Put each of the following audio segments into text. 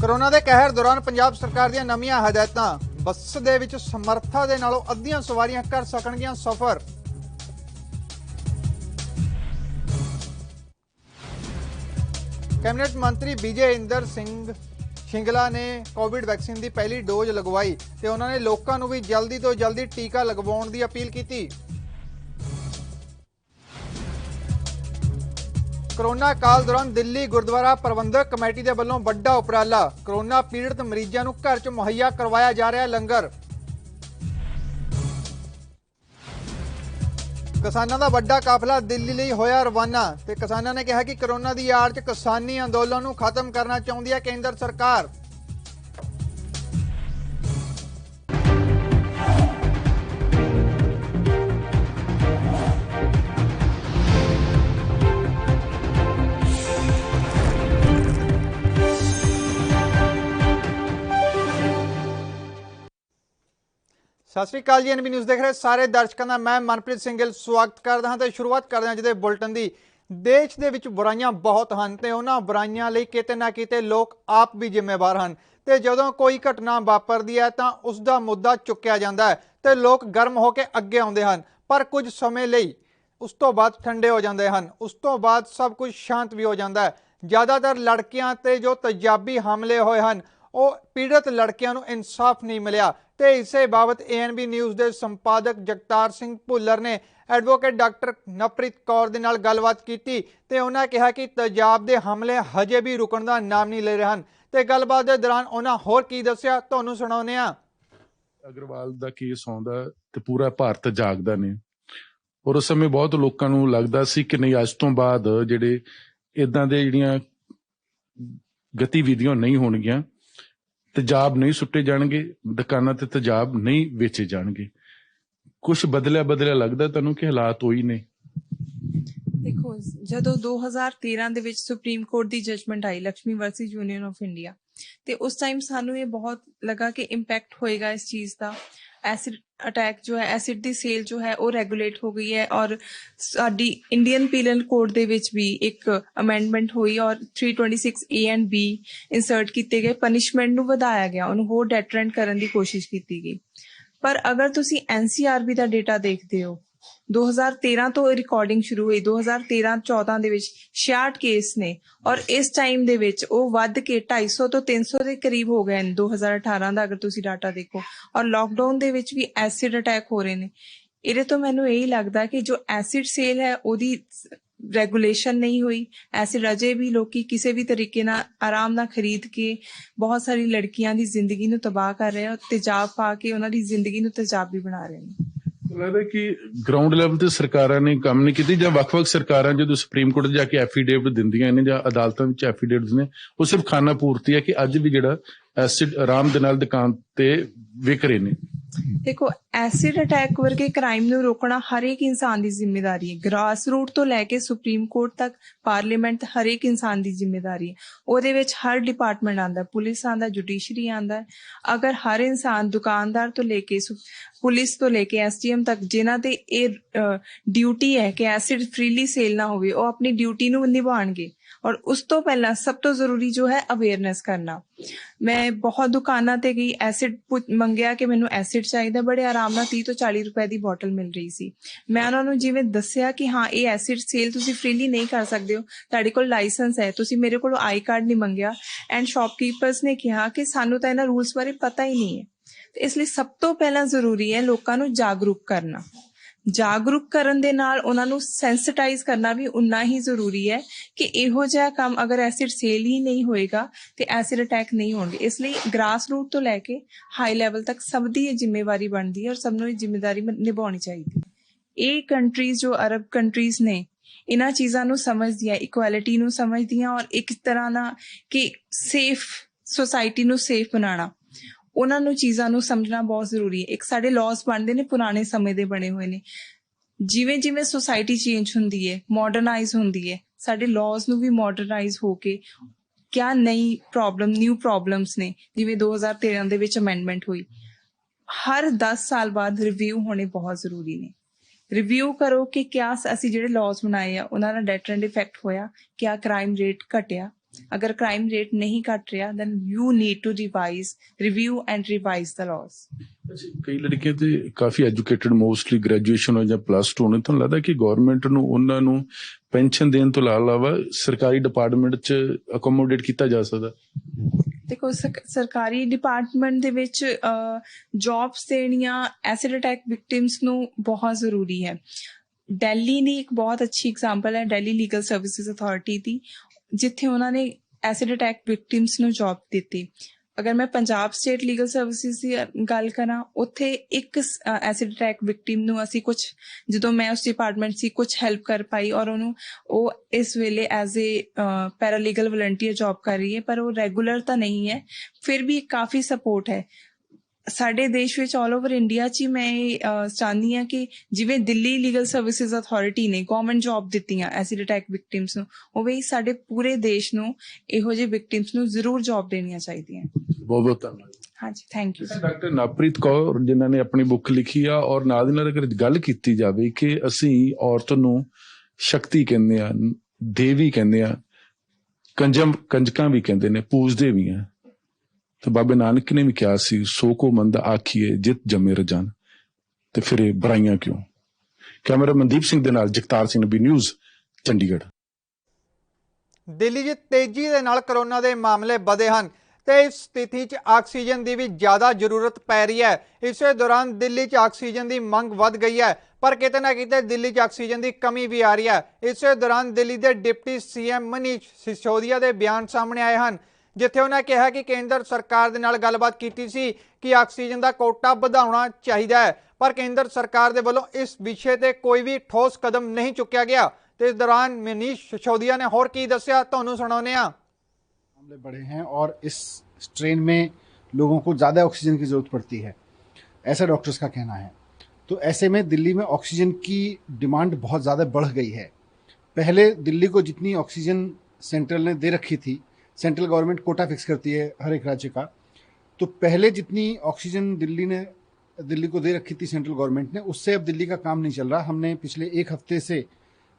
Corona के कहर दौरान पंजाब सरकार ਦੀਆਂ ਨਵੀਆਂ ਹਦਾਇਤਾਂ ਬੱਸ ਦੇ ਵਿੱਚ ਸਮਰੱਥਾ ਦੇ ਨਾਲੋਂ ਅੱਧੀਆਂ ਸਵਾਰੀਆਂ ਕਰ ਸਕਣਗੀਆਂ ਸਫ਼ਰ। कैबिनेट मंत्री विजय इंदर सिंह शिंगला ने कोविड वैक्सीन की पहली डोज लगवाई तो उन्होंने लोगों को भी जल्दी तो जल्दी टीका लगवाउण की अपील की। कोरोना काल दौरान दिल्ली गुरुद्वारा प्रबंधक कमेटी के वलों वड्डा उपराला, कोरोना पीड़ित मरीजों को घर च मुहैया करवाया जा रहा लंगर। किसानों का वड्डा काफिला दिल्ली ਲਈ होया रवाना ਤੇ किसानों ने कहा कि कोरोना की आड़ च किसानी अंदोलन ਨੂੰ खत्म करना चाहती है केंद्र सरकार। सत श्री अकाल जी, एनबी न्यूज़ देख रहे सारे दर्शकों का मैं मनप्रीत सिंह गिल स्वागत करता हाँ। तो शुरुआत करते हैं जिहदे बुलेटिन की। देश दे विच बुराइयां बहुत हैं तो उन्होंने बुराइयां लई किते ना किते लोग आप भी जिम्मेवार हैं। तो जदों कोई घटना वापरदी है तो उसका मुद्दा चुक्या जाता है तो लोग गर्म होकर अगे आउंदे हैं, पर कुछ समय लई उस तो बाद ठंडे हो जाते हैं। उस तो बाद सब कुछ शांत भी हो जाता है। ज़्यादातर लड़कियां ते जो तेजाबी हमले होए हैं वो पीड़ित लड़कियां नूं इंसाफ नहीं मिलिया। तो इसे बाबत ANB न्यूज़ के संपादक जगतार सिंह भुल्लर ने एडवोकेट डॉक्टर नवप्रीत कौर दे नाल गलबात की ते उन्होंने कहा कि तेजाब के हमले हजे भी रुकण का नाम नहीं ले रहे हैं। तो गलबात के दौरान उन्होंने होर की दस्सिया तुहानूं सुणाउने आ। अग्रवाल का केस आउंदा ते पूरा भारत जागदा ने और उस समय बहुत लोगों नूं लगदा सी कि नहीं अज तो बाद जिहड़े इदां दे जिहड़ियां गतिविधियां नहीं होणगीਆਂ, तेजाब नहीं सुट्टे जाणगे, दुकानां ते तेजाब नहीं वेचे जाणगे। कुछ बदलिया लगदा तुहानूं कि हालात होई ने? देखो, जदों 2013 ਦੇ ਵਿੱਚ ਸੁਪਰੀਮ ਕੋਰਟ ਦੀ ਜਜਮੈਂਟ ਆਈ Lakshmi versus union of India ਤੇ ਉਸ ਟਾਈਮ ਸਾਨੂੰ ਇਹ ਬਹੁਤ लगा कि इम्पैक्ट होएगा इस चीज़ का। एसिड अटैक जो है, एसिड की सेल जो है वो रेगूलेट हो गई है और साडी इंडियन पीनल कोड दे विच भी एक अमेंडमेंट हुई और 326A and B इंसर्ट किए गए, पनिशमेंट नूं वधाया गया, उन्होंने होर डेटरेंट करने की कोशिश की गई। पर अगर तुसी NCRB का डेटा देखते हो, 2013 तो रिकॉर्डिंग शुरू हुई, 2013-14 ਦੇ ਵਿੱਚ 66 केस ने और इस टाइम ਦੇ ਵਿੱਚ ਉਹ ਵੱਧ ਕੇ 250 ਤੋਂ 300 ਦੇ ਕਰੀਬ ਹੋ ਗਏ ਨੇ 2018 ਦਾ ਅਗਰ ਤੁਸੀਂ ਡਾਟਾ ਦੇਖੋ। ਔਰ ਲੋਕਡਾਊਨ ਦੇ ਵਿੱਚ ਵੀ ਐਸਿਡ ਅਟੈਕ ਹੋ ਰਹੇ ਨੇ। ਇਹਦੇ ਤੋਂ ਮੈਨੂੰ ਇਹੀ ਲੱਗਦਾ ਕਿ ਜੋ ਐਸਿਡ ਸੇਲ ਹੈ ਉਹਦੀ ਰੈਗੂਲੇਸ਼ਨ ਨਹੀਂ ਹੋਈ। ਐਸਿਡ ਅਜੇ ਵੀ ਲੋਕੀ ਕਿਸੇ ਵੀ ਤਰੀਕੇ ਨਾਲ ਆਰਾਮ ਨਾਲ ਖਰੀਦ ਕੇ ਬਹੁਤ ਸਾਰੀ ਲੜਕੀਆਂ ਦੀ ਜ਼ਿੰਦਗੀ ਨੂੰ ਤਬਾਹ ਕਰ ਰਹੇ ਆ, ਤੇਜ਼ਾਬ ਪਾ ਕੇ ਉਹਨਾਂ ਦੀ ਜ਼ਿੰਦਗੀ ਨੂੰ ਤੇਜ਼ਾਬੀ ਬਣਾ ਰਹੇ ਨੇ। लगता कि ग्राउंड लैवल ते सरकारां ने काम नहीं कीती जां ਵੱਖ-ਵੱਖ सरकारां जो सुप्रीम कोर्ट जाके एफीडेविट दिंदियां ने जां अदालतां विच एफीडेविट्स ने वो सिर्फ खाना पूर्ति है कि अज भी जिहड़ा एसिड आराम दे नाल दुकान ते विक रहे ने। देखो, एसिड अटैक वर्गे क्राइम ਨੂੰ ਰੋਕਣਾ ਹਰ ਇੱਕ ਇਨਸਾਨ ਦੀ ਜ਼ਿੰਮੇਵਾਰੀ ਹੈ। ਗ੍ਰਾਸ ਰੂਟ ਤੋਂ ਲੈ ਕੇ ਸੁਪਰੀਮ ਕੋਰਟ ਤੱਕ, ਪਾਰਲੀਮੈਂਟ, ਹਰ ਇੱਕ ਇਨਸਾਨ ਦੀ ਜ਼ਿੰਮੇਵਾਰੀ ਹੈ। ਉਹਦੇ ਵਿੱਚ ਹਰ ਡਿਪਾਰਟਮੈਂਟ ਆਂਦਾ, ਪੁਲਿਸ ਆਂਦਾ, ਜੁਡੀਸ਼ਰੀ ਆਂਦਾ। ਅਗਰ ਹਰ ਇਨਸਾਨ ਦੁਕਾਨਦਾਰ ਤੋਂ ਲੈ ਕੇ ਪੁਲਿਸ ਤੋਂ ਲੈ ਕੇ SDM ਤੱਕ ਜਿਨ੍ਹਾਂ ਤੇ ਇਹ ਡਿਊਟੀ ਹੈ ਕਿ ਐਸਿਡ ਫ੍ਰੀਲੀ ਸੇਲ ਨਾ ਹੋਵੇ, ਉਹ ਆਪਣੀ ਡਿਊਟੀ ਨੂੰ ਨਿਭਾਉਣਗੇ। और उस तो पहला सब तो जरूरी जो है अवेयरनेस करना। मैं बहुत दुकाना ते गई, एसिड मंगया कि मैनू एसिड चाहिए, बड़े आराम नाल 30 तो 40 रुपए की बॉटल मिल रही सी। मैं उन्होंने जिवें दस्सिया कि हाँ ये एसिड सेल तुसी फ्रीली नहीं कर सकते हो, तुहाडे कोल लाइसेंस है, तुसी मेरे कोल आई कार्ड नहीं मंगया। एंड शॉपकीपर्स ने कहा कि सानू तां इन्हां रूल्स बारे पता ही नहीं है। तो इसलिए सब तो पहला जरूरी है लोगों नू जागरूक करना। जागरूक करन दे नाल उन्हां नू सैंसिटाइज करना भी उन्ना ही जरूरी है कि इहो जिहा काम अगर एसिड सेल ही नहीं होएगा तो एसिड अटैक नहीं होंगे। इसलिए ग्रास रूट तो लैके हाई लैवल तक सब दी जिम्मेवारी बनती है और सबनों जिम्मेदारी निभानी चाहिए। ये कंट्रीज जो अरब कंट्रीज ने इन्हां चीज़ां नू समझदियां, इक्वैलिटी नू समझदियां और एक तरह ना कि सेफ सोसाइटी नू सेफ बनाना, ਉਹਨਾਂ ਨੂੰ ਚੀਜ਼ਾਂ ਨੂੰ ਸਮਝਣਾ ਬਹੁਤ ਜ਼ਰੂਰੀ ਹੈ। ਇੱਕ ਸਾਡੇ ਲੌਜ਼ ਬਣਦੇ ਨੇ ਪੁਰਾਣੇ ਸਮੇਂ ਦੇ ਬਣੇ ਹੋਏ ਨੇ। ਜਿਵੇਂ ਜਿਵੇਂ ਸੋਸਾਇਟੀ ਚੇਂਜ ਹੁੰਦੀ ਹੈ, ਮਾਡਰਨਾਈਜ਼ ਹੁੰਦੀ ਹੈ, ਸਾਡੇ ਲੌਜ਼ ਨੂੰ ਵੀ ਮਾਡਰਨਾਈਜ਼ ਹੋ ਕੇ ਕਿਆ ਨਿਊ ਪ੍ਰੋਬਲਮਸ ਨੇ। ਜਿਵੇਂ 2013 ਦੇ ਵਿੱਚ ਅਮੈਂਡਮੈਂਟ ਹੋਈ, ਹਰ 10 ਸਾਲ ਬਾਅਦ ਰਿਵਿਊ ਹੋਣੇ ਬਹੁਤ ਜ਼ਰੂਰੀ ਨੇ। ਰਿਵਿਊ ਕਰੋ ਕਿ ਕਿਆ ਅਸੀਂ ਜਿਹੜੇ ਲੌਜ਼ ਬਣਾਏ ਆ ਉਹਨਾਂ ਦਾ ਡੈਟਰੈਂਟ ਇਫੈਕਟ ਹੋਇਆ, ਕਿਆ ਕ੍ਰਾਈਮ ਰੇਟ ਘਟਿਆ। ਅਗਰ ਕ੍ਰਾਈਮ ਰੇਟ ਨਹੀਂ ਘਟ ਰਿਹਾ then you need to review and revise the laws। ਕਈ ਲੜਕੀਆਂ ਤੇ ਕਾਫੀ ਐਜੂਕੇਟਡ ਮੋਸਟਲੀ ਗ੍ਰੈਜੂਏਸ਼ਨ ਹੋ ਜਾਂ +2 ਹੋਣੇ, ਤੁਹਾਨੂੰ ਲੱਗਦਾ ਕਿ ਗਵਰਨਮੈਂਟ ਨੂੰ ਉਹਨਾਂ ਨੂੰ ਪੈਨਸ਼ਨ ਦੇਣ ਤੋਂ ਇਲਾਵਾ ਸਰਕਾਰੀ ਡਿਪਾਰਟਮੈਂਟ 'ਚ ਅਕੋਮੋਡੇਟ ਕੀਤਾ ਜਾ ਸਕਦਾ? ਦੇਖੋ ਸਰਕਾਰੀ ਡਿਪਾਰਟਮੈਂਟ ਦੇ ਵਿੱਚ ਜੌਬਸ ਦੇਣੀਆਂ ਐਸਿਡ ਅਟੈਕ ਵਿਕਟਿਮਸ ਨੂੰ ਬਹੁਤ ਜ਼ਰੂਰੀ ਹੈ। ਦਿੱਲੀ ਦੀ ਇੱਕ ਬਹੁਤ ਅੱਛੀ ਐਗਜ਼ਾਮਪਲ ਹੈ ਦਿੱਲੀ ਲੀਗਲ ਸਰਵਿਸਿਜ਼ ਅਥਾਰਟੀ ਦੀ, ਜਿੱਥੇ ਉਹਨਾਂ ਨੇ ਐਸਿਡ ਅਟੈਕ ਵਿਕਟਿਮਸ ਨੂੰ ਜੌਬ ਦਿੱਤੀ। ਅਗਰ ਮੈਂ ਪੰਜਾਬ ਸਟੇਟ ਲੀਗਲ ਸਰਵਿਸਿਜ਼ ਦੀ ਗੱਲ ਕਰਾਂ, ਉੱਥੇ ਇੱਕ ਐਸਿਡ ਅਟੈਕ ਵਿਕਟਿਮ ਨੂੰ ਅਸੀਂ ਜਦੋਂ ਮੈਂ ਉਸ ਡਿਪਾਰਟਮੈਂਟ ਸੀ ਹੈਲਪ ਕਰ ਪਾਈ, ਔਰ ਉਹ ਇਸ ਵੇਲੇ as a paralegal volunteer job ਕਰ ਰਹੀ ਹੈ, ਪਰ ਉਹ ਰੈਗੂਲਰ ਤਾਂ ਨਹੀਂ ਹੈ, ਫਿਰ ਵੀ ਕਾਫੀ ਸਪੋਰਟ ਹੈ ਸਾਡੇ ਦੇਸ਼ ਵਿੱਚ। ਆਲ ਓਵਰ ਇੰਡੀਆ 'ਚ ਹੀ ਮੈਂ ਚਾਹੁੰਦੀ ਹਾਂ ਕਿ ਜਿਵੇਂ ਦਿੱਲੀ ਲੀਗਲ ਸਰਵਿਸਿਜ਼ ਅਥਾਰਟੀ ਨੇ ਗਵਰਨਮੈਂਟ ਜੌਬ ਦਿੱਤੀਆਂ ਐਸਿਡ ਅਟੈਕ ਵਿਕਟਿਮਸ ਨੂੰ, ਉਵੇਂ ਸਾਡੇ ਪੂਰੇ ਦੇਸ਼ ਨੂੰ ਇਹੋ ਜਿਹੇ ਵਿਕਟਿਮਸ ਨੂੰ ਜ਼ਰੂਰ ਜੌਬ ਦੇਣੀਆਂ ਚਾਹੀਦੀਆਂ। ਬਹੁਤ ਬਹੁਤ ਧੰਨਵਾਦ। ਹਾਂਜੀ, thank you. Doctor Navpreet Kaur ਜਿਨ੍ਹਾਂ ਨੇ ਆਪਣੀ ਬੁੱਕ ਲਿਖੀ ਆ, ਔਰ ਨਾਲ ਦੀ ਨਾਲ ਅਗਰ ਗੱਲ ਕੀਤੀ ਜਾਵੇ ਕਿ ਅਸੀਂ ਔਰਤ ਨੂੰ ਸ਼ਕਤੀ ਕਹਿੰਦੇ ਆ, ਦੇਵੀ ਕਹਿੰਦੇ ਆ, ਕੰਜਕਾਂ ਵੀ ਕਹਿੰਦੇ ਨੇ, ਪੂਜਦੇ ਵੀ ਆ, ਤੇ ਬਾਬੇ ਨਾਨਕ ਨੇ ਵੀ ਕਿਹਾ ਸੀ ਸੋ ਕੋ ਮੰਦਾ ਆਖੀਏ ਜਿਤ ਜਮੇ ਰਜਨ, ਤੇ ਫਿਰ ਇਹ ਬੁਰਾਈਆਂ ਕਿਉਂ? ਕੈਮਰਾ ਮਨਦੀਪ ਸਿੰਘ ਦੇ ਨਾਲ ਜਗਤਾਰ ਸਿੰਘ ਨਬੀ ਨਿਊਜ਼ ਚੰਡੀਗੜ੍ਹ। ਦਿੱਲੀ 'ਚ ਤੇਜ਼ੀ ਦੇ ਨਾਲ ਕਰੋਨਾ ਦੇ ਮਾਮਲੇ ਵਧੇ ਹਨ ਤੇ ਇਸ ਸਥਿਤੀ 'ਚ ਆਕਸੀਜਨ ਦੀ ਵੀ ਜ਼ਿਆਦਾ ਜ਼ਰੂਰਤ ਪੈ ਰਹੀ ਹੈ। ਇਸੇ ਦੌਰਾਨ ਦਿੱਲੀ 'ਚ ਆਕਸੀਜਨ ਦੀ ਮੰਗ ਵੱਧ ਗਈ ਹੈ, ਪਰ ਕਿਤੇ ਨਾ ਕਿਤੇ ਦਿੱਲੀ 'ਚ ਆਕਸੀਜਨ ਦੀ ਕਮੀ ਵੀ ਆ ਰਹੀ ਹੈ। ਇਸੇ ਦੌਰਾਨ ਦਿੱਲੀ ਦੇ ਡਿਪਟੀ CM ਮਨੀਸ਼ ਸਿਸੋਦੀਆ ਦੇ ਬਿਆਨ ਸਾਹਮਣੇ ਆਏ ਹਨ, ਜਿੱਥੇ ਉਹਨਾਂ ਕਿਹਾ ਕਿ ਕੇਂਦਰ ਸਰਕਾਰ ਦੇ ਨਾਲ ਗੱਲਬਾਤ ਕੀਤੀ ਸੀ ਕਿ ਆਕਸੀਜਨ ਦਾ ਕੋਟਾ ਵਧਾਉਣਾ ਚਾਹੀਦਾ ਹੈ, ਪਰ ਕੇਂਦਰ ਸਰਕਾਰ ਦੇ ਵੱਲੋਂ ਇਸ ਵਿਸ਼ੇ ਤੇ ਕੋਈ ਵੀ ਠੋਸ ਕਦਮ ਨਹੀਂ ਚੁੱਕਿਆ ਗਿਆ। ਤੇ ਇਸ ਦੌਰਾਨ ਮਨੀਸ਼ ਸਿਸੋਦੀਆ ਨੇ ਹੋਰ ਕੀ ਦੱਸਿਆ, ਤੁਹਾਨੂੰ ਸੁਣਾਉਂਦੇ ਹਾਂ। मामले बढ़े हैं और इस स्ट्रेन में लोगों को ज़्यादा ऑक्सीजन की ज़रूरत पड़ती है, ऐसा डॉक्टर्स का कहना है। तो ऐसे में दिल्ली में ऑक्सीजन की डिमांड बहुत ज़्यादा बढ़ गई है। पहले दिल्ली को जितनी ऑक्सीजन सेंट्रल ने दे रखी थी, सेंट्रल गवर्नमेंट कोटा फिक्स करती है हर एक राज्य का, तो पहले जितनी ऑक्सीजन दिल्ली को दे रखी थी सेंट्रल गवर्नमेंट ने, उससे अब दिल्ली का काम नहीं चल रहा। हमने पिछले एक हफ्ते से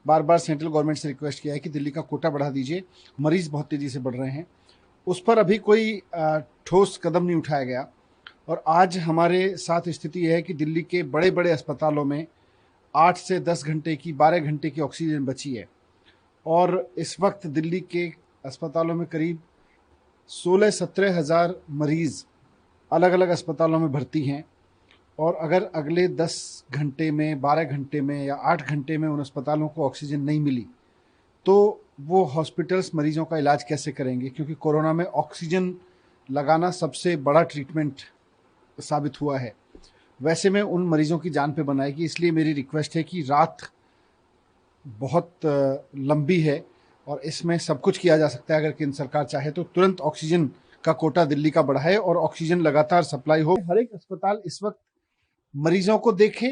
बार बार सेंट्रल गवर्नमेंट से रिक्वेस्ट किया है कि दिल्ली का कोटा बढ़ा दीजिए, मरीज़ बहुत तेज़ी से बढ़ रहे हैं। उस पर अभी कोई ठोस कदम नहीं उठाया गया। और आज हमारे साथ स्थिति यह है कि दिल्ली के बड़े बड़े अस्पतालों में 8 से 10 घंटे की 12 घंटे की ऑक्सीजन बची है, और इस वक्त दिल्ली के अस्पतालों में करीब 16-17 हज़ार मरीज़ अलग अलग अस्पतालों में भर्ती हैं। और अगर अगले 10 घंटे में, 12 घंटे में या 8 घंटे में उन अस्पतालों को ऑक्सीजन नहीं मिली तो वो हॉस्पिटल्स मरीजों का इलाज कैसे करेंगे? क्योंकि कोरोना में ऑक्सीजन लगाना सबसे बड़ा ट्रीटमेंट साबित हुआ है। वैसे में उन मरीजों की जान पे बनाएगी। इसलिए मेरी रिक्वेस्ट है कि रात बहुत लंबी है और इसमें सब कुछ किया जा सकता है। अगर केंद्र सरकार चाहे तो तुरंत ऑक्सीजन का कोटा दिल्ली का बढ़ाए और ऑक्सीजन लगातार सप्लाई हो। हर एक अस्पताल इस वक्त मरीजों को देखे,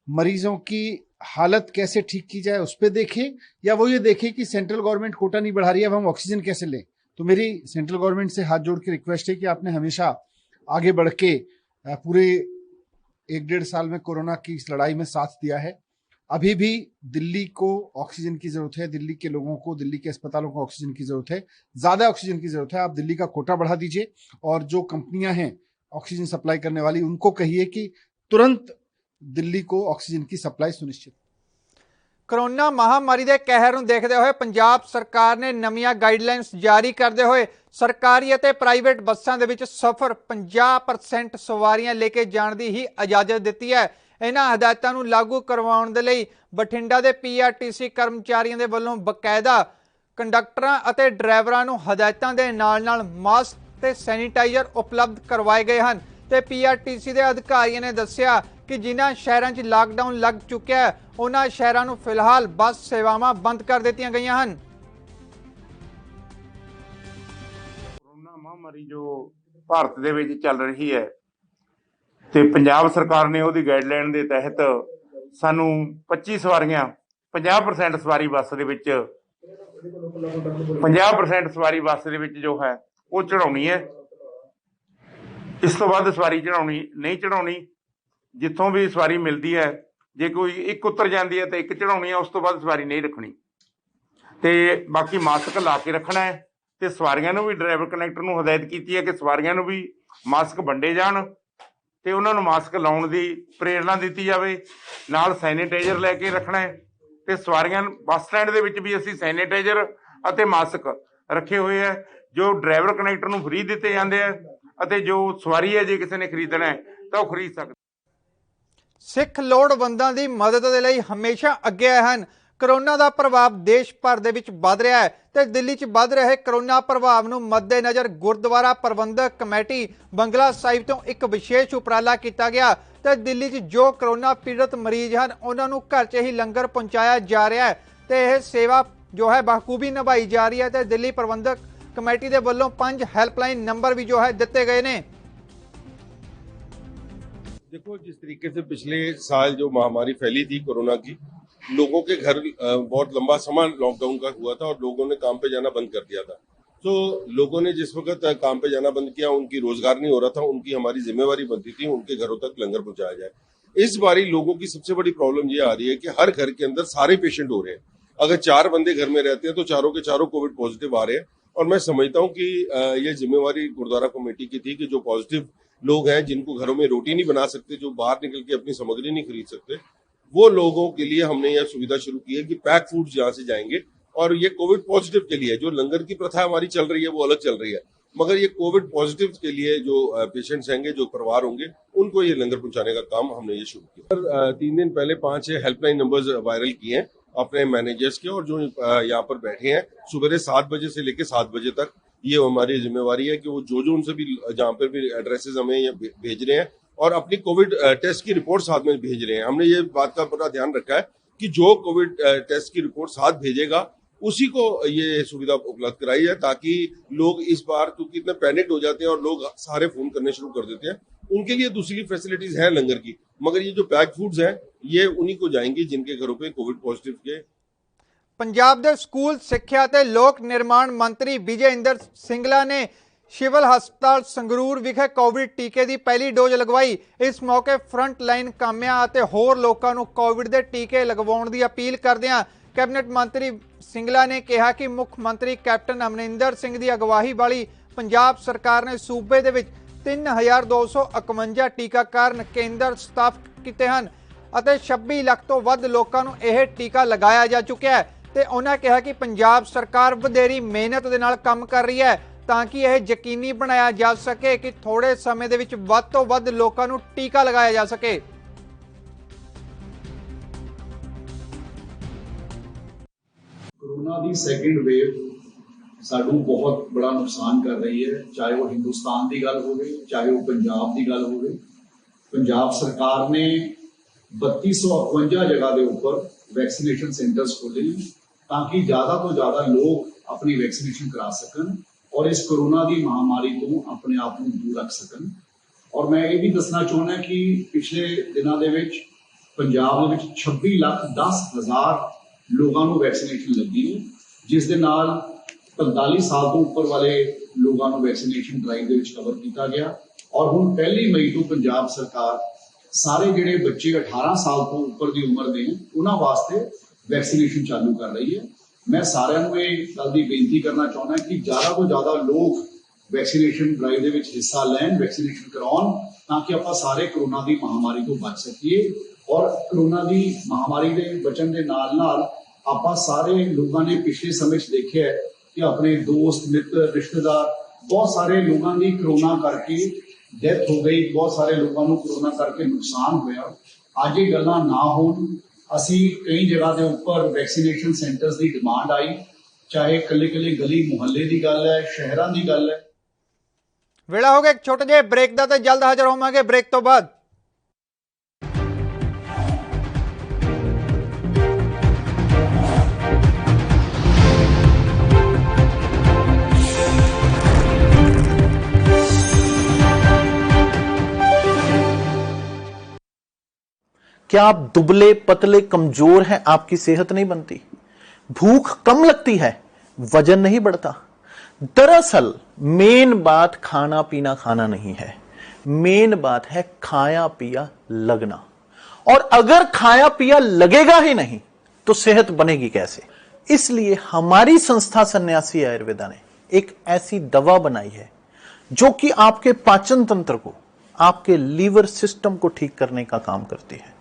मरीजों की हालत कैसे ठीक की जाए उस पर देखे, या वो ये देखे कि सेंट्रल गवर्नमेंट कोटा नहीं बढ़ा रही है, अब हम ऑक्सीजन कैसे लें। तो मेरी सेंट्रल गवर्नमेंट से हाथ जोड़ के रिक्वेस्ट है कि आपने हमेशा आगे बढ़ के पूरे 1-1.5 साल में कोरोना की इस लड़ाई में साथ दिया है। अभी भी दिल्ली को ऑक्सीजन की जरूरत है, दिल्ली के लोगों को, दिल्ली के अस्पतालों को ऑक्सीजन की जरूरत है, ज्यादा ऑक्सीजन की जरूरत है। आप दिल्ली का कोटा बढ़ा दीजिए और जो कंपनियां हैं ऑक्सीजन सप्लाई करने वाली, उनको कहिए कि तुरंत दिल्ली को ऑक्सीजन की सप्लाई सुनिश्चित। ਕਰੋਨਾ ਮਹਾਮਾਰੀ ਦੇ ਕਹਿਰ ਨੂੰ ਦੇਖਦੇ ਹੋਏ ਪੰਜਾਬ ਸਰਕਾਰ ਨੇ ਨਵੀਆਂ ਗਾਈਡਲਾਈਨਸ ਜਾਰੀ ਕਰਦੇ ਹੋਏ ਸਰਕਾਰੀ ਅਤੇ ਪ੍ਰਾਈਵੇਟ ਬੱਸਾਂ ਦੇ ਵਿੱਚ ਸਫ਼ਰ 50% ਸਵਾਰੀਆਂ ਲੈ ਕੇ ਜਾਣ ਦੀ ਹੀ ਇਜਾਜ਼ਤ ਦਿੱਤੀ ਹੈ। ਇਹਨਾਂ ਹਦਾਇਤਾਂ ਨੂੰ ਲਾਗੂ ਕਰਵਾਉਣ ਦੇ ਲਈ ਬਠਿੰਡਾ ਦੇ PRTC ਕਰਮਚਾਰੀਆਂ ਦੇ ਵੱਲੋਂ ਬਕਾਇਦਾ ਕੰਡਕਟਰਾਂ ਅਤੇ ਡਰਾਈਵਰਾਂ ਨੂੰ ਹਦਾਇਤਾਂ ਦੇ ਨਾਲ-ਨਾਲ ਮਾਸਕ ਤੇ ਸੈਨੀਟਾਈਜ਼ਰ ਉਪਲਬਧ ਕਰਵਾਏ ਗਏ ਹਨ। ਤੇ PRTC ਦੇ ਅਧਿਕਾਰੀਆਂ ਨੇ ਦੱਸਿਆ ਕਿ ਜਿਨ੍ਹਾਂ ਸ਼ਹਿਰਾਂ 'ਚ ਲਾਕਡਾਊਨ ਲੱਗ ਚੁੱਕਿਆ ਹੈ, ਉਹਨਾਂ ਸ਼ਹਿਰਾਂ ਨੂੰ ਫਿਲਹਾਲ ਬੱਸ ਸੇਵਾਵਾਂ ਬੰਦ ਕਰ ਦਿੱਤੀਆਂ ਗਈਆਂ ਹਨ। ਕੋਰੋਨਾ ਮਹਾਮਾਰੀ ਜੋ ਭਾਰਤ ਦੇ ਵਿੱਚ ਚੱਲ ਰਹੀ ਹੈ ਤੇ ਪੰਜਾਬ ਸਰਕਾਰ ਨੇ ਉਹਦੀ ਗਾਈਡਲਾਈਨ ਦੇ ਤਹਿਤ ਸਾਨੂੰ 25 ਸਵਾਰੀਆਂ 50% ਸਵਾਰੀ ਬੱਸ ਦੇ ਵਿੱਚ 50% ਸਵਾਰੀ ਬੱਸ ਦੇ ਵਿੱਚ ਜੋ ਹੈ ਉਹ ਚੜਾਉਣੀ ਹੈ। ਇਸ ਤੋਂ ਵੱਧ ਸਵਾਰੀ ਚੜਾਉਣੀ ਨਹੀਂ ਚੜਾਉਣੀ। ਜਿੱਥੋਂ ਵੀ ਸਵਾਰੀ ਮਿਲਦੀ ਹੈ, ਜੇ ਕੋਈ ਇੱਕ ਉਤਰ ਜਾਂਦੀ ਹੈ ਤਾਂ ਇੱਕ ਚੜਾਉਣੀ ਹੈ, ਉਸ ਤੋਂ ਬਾਅਦ ਸਵਾਰੀ ਨਹੀਂ ਰੱਖਣੀ। ਤੇ ਬਾਕੀ ਮਾਸਕ ਲਾ ਕੇ ਰੱਖਣਾ ਹੈ ਤੇ ਸਵਾਰੀਆਂ ਨੂੰ ਵੀ ਡਰਾਈਵਰ ਕਨੈਕਟਰ ਨੂੰ ਹਦਾਇਤ ਕੀਤੀ ਹੈ ਕਿ ਸਵਾਰੀਆਂ ਨੂੰ ਵੀ ਮਾਸਕ ਵੰਡੇ ਜਾਣ ਤੇ ਉਹਨਾਂ ਨੂੰ ਮਾਸਕ ਲਾਉਣ ਦੀ ਪ੍ਰੇਰਣਾ ਦਿੱਤੀ ਜਾਵੇ। ਨਾਲ ਸੈਨੀਟਾਈਜ਼ਰ ਲੈ ਕੇ ਰੱਖਣਾ ਹੈ ਤੇ ਸਵਾਰੀਆਂ ਬੱਸ ਸਟੈਂਡ ਦੇ ਵਿੱਚ ਵੀ ਅਸੀਂ ਸੈਨੀਟਾਈਜ਼ਰ ਅਤੇ ਮਾਸਕ ਰੱਖੇ ਹੋਏ ਹੈ ਜੋ ਡਰਾਈਵਰ ਕਨੈਕਟਰ ਨੂੰ ਫ੍ਰੀ ਦਿੱਤੇ ਜਾਂਦੇ ਆ ਅਤੇ ਜੋ ਸਵਾਰੀ ਹੈ ਜੇ ਕਿਸੇ ਨੇ ਖਰੀਦਣਾ ਹੈ ਤਾਂ ਉਹ ਖਰੀਦ ਸਕਦਾ। ਸਿੱਖ ਲੋੜਵੰਦਾਂ ਦੀ ਮਦਦ ਦੇ ਲਈ ਹਮੇਸ਼ਾ ਅੱਗੇ ਆਏ ਹਨ। ਕਰੋਨਾ ਦਾ ਪ੍ਰਭਾਵ ਦੇਸ਼ ਭਰ ਦੇ ਵਿੱਚ ਵੱਧ ਰਿਹਾ ਹੈ ਤੇ ਦਿੱਲੀ 'ਚ ਵੱਧ ਰਹੇ ਕਰੋਨਾ ਪ੍ਰਭਾਵ ਨੂੰ ਮੱਦੇਨਜ਼ਰ ਗੁਰਦੁਆਰਾ ਪ੍ਰਬੰਧਕ ਕਮੇਟੀ ਬੰਗਲਾ ਸਾਹਿਬ ਤੋਂ ਇੱਕ ਵਿਸ਼ੇਸ਼ ਉਪਰਾਲਾ ਕੀਤਾ ਗਿਆ ਤੇ ਦਿੱਲੀ 'ਚ ਜੋ ਕਰੋਨਾ ਪੀੜਤ ਮਰੀਜ਼ ਹਨ ਉਹਨਾਂ ਨੂੰ ਘਰ 'ਚ ਹੀ ਲੰਗਰ ਪਹੁੰਚਾਇਆ ਜਾ ਰਿਹਾ ਹੈ ਤੇ ਇਹ ਸੇਵਾ ਜੋ ਹੈ ਬਖੂਬੀ ਨਿਭਾਈ ਜਾ ਰਹੀ ਹੈ ਤੇ ਦਿੱਲੀ ਪ੍ਰਬੰਧਕ कमेटी के वालों 5 हेल्पलाइन नंबर भी जो है दिते गए ने। देखो, जिस तरीके से पिछले साल जो महामारी फैली थी कोरोना की, लोगों के घर बहुत लंबा समय लॉकडाउन का हुआ था और लोगों ने काम पे जाना बंद कर दिया था। तो लोगों ने जिस वक्त काम पे जाना बंद किया, उनकी रोजगार नहीं हो रहा था, उनकी हमारी जिम्मेवारी बनती थी उनके घरों तक लंगर पहुंचाया जाए। इस बारी लोगों की सबसे बड़ी प्रॉब्लम ये आ रही है कि हर घर के अंदर सारे पेशेंट हो रहे हैं। अगर 4 बंदे घर में रहते हैं तो चारों के चारों कोविड पॉजिटिव आ रहे हैं। और मैं समझता हूं कि ये जिम्मेवारी गुरुद्वारा कमेटी की थी कि जो पॉजिटिव लोग हैं, जिनको घरों में रोटी नहीं बना सकते, जो बाहर निकल के अपनी सामग्री नहीं खरीद सकते, वो लोगों के लिए हमने यह सुविधा शुरू की है कि पैक फूड्स यहाँ से जाएंगे। और ये कोविड पॉजिटिव के लिए जो लंगर की प्रथा हमारी चल रही है वो अलग चल रही है, मगर ये कोविड पॉजिटिव के लिए जो पेशेंट्स होंगे, जो परिवार होंगे, उनको ये लंगर पहुंचाने का काम हमने ये शुरू किया। 3 दिन पहले 5 हेल्पलाइन नंबर्स वायरल किए हैं अपने मैनेजर्स के, और जो यहाँ पर बैठे हैं सुबह 7 बजे से लेकर 7 बजे तक, ये हमारी जिम्मेवारी है कि वो जो उनसे भी जहाँ पर भी एड्रेसेस हमें भेज रहे हैं और अपनी कोविड टेस्ट की रिपोर्ट साथ में भेज रहे हैं। हमने ये बात का पूरा ध्यान रखा है कि जो कोविड टेस्ट की रिपोर्ट साथ भेजेगा उसी को ये सुविधा उपलब्ध कराई है, ताकि लोग इस बार क्योंकि इतने पैनिक हो जाते हैं और लोग सारे फोन करने शुरू कर देते हैं, उनके लिए दूसरी फैसिलिटीज हैं लंगर की, मगर ये जो पैक फूड्स हैं ये उन्हीं को जाएंगी जिनके घरों पे कोविड पॉजिटिव के। पंजाब के स्कूल सिक्ख्या ते लोक निर्माण मंत्री विजय इंदर सिंगला ने सिविल हस्पताल संगरूर विखे कोविड टीके की पहली डोज लगवाई। इस मौके फ्रंट लाइन कामियां ते होर लोकां नूं कोविड के टीके लगवाउण दी अपील करदिआं कैबिनेट मंत्री सिंगला ने कहा कि मुख मंत्री कैप्टन अमरिंदर सिंह की अगवाही वाली पंजाब सरकार ने सूबे दे विच 3251 टीकाकरण केंद्र स्थापित किए हैं और 26 लाख तो वध लोगों को यह टीका लगाया जा चुका है। तो उन्होंने कहा कि पंजाब सरकार वधेरी मेहनत दे नाल काम कर रही है ताकि यह यकीनी बनाया जा सके कि थोड़े समय दे विच वध तो वध लोगों को टीका लगाया जा सके। कोरोना की सैकेंड वेव सानू बहुत बड़ा नुकसान कर रही है, चाहे वो हिंदुस्तान की गल हो, चाहे वो पंजाब की गल हो। पंजाब सरकार ने 3251 जगह के ऊपर वैक्सीनेशन सेंटर्स खोले ताकि ज़्यादा तो ज़्यादा लोग अपनी वैक्सीनेशन करा सकन और इस कोरोना की महामारी तो अपने आप को दूर रख सकन। और मैं ये भी दसना चाहना कि पिछले दिनों के पंजाब के 26,10,000 लोगों को वैक्सीनेशन लगी है, जिस दे नाल 45 साल तो उपर वाले लोगों को वैक्सीनेशन ड्राइव के कवर किया गया। और हुण 1 मई तो पंजाब सरकार सारे जिहड़े बच्चे 18 साल तो उपर की उम्र के उन्होंने वास्ते वैक्सीनेशन चालू कर रही है। मैं सारिਆਂ ਨੂੰ ਇਹ ਗੱਲ ਦੀ ਬੇਨਤੀ करना चाहना कि ज़्यादा तो ज़्यादा लोग वैक्सीनेशन ड्राइव के हिस्सा लैन, वैक्सीनेशन कराउण, ताकि आप सारे कोरोना की महामारी तो बच सकीए। और कोरोना की महामारी के बचन के नाल नाल आपां सारे लोगों ने पिछले समय देखा है कि अपने दोस्त मित्र रिश्तेदार बहुत सारे लोगों की कोरोना करके डेथ हो गई, बहुत सारे लोगों को कोरोना करके नुकसान होया। अज ये गल्लां ना होण, असी कई जगह के उपर वैक्सीनेशन सेंटर्स की डिमांड आई, चाहे कल्ले कल्ले गली मुहल्ले की गल है, शहरों की गल है। वेला हो गया एक छोटे जे ब्रेक का, तो जल्द हाजिर होवांगे ब्रेक तो बाद। क्या आप दुबले पतले कमजोर हैं, आपकी सेहत नहीं बनती, भूख कम लगती है, वजन नहीं बढ़ता? दरअसल मेन बात खाना पीना खाना नहीं है, मेन बात है खाया पिया लगना। और अगर खाया पिया लगेगा ही नहीं तो सेहत बनेगी कैसे? इसलिए हमारी संस्था सन्यासी आयुर्वेदा ने एक ऐसी दवा बनाई है जो कि आपके पाचन तंत्र को, आपके लीवर सिस्टम को ठीक करने का काम करती है,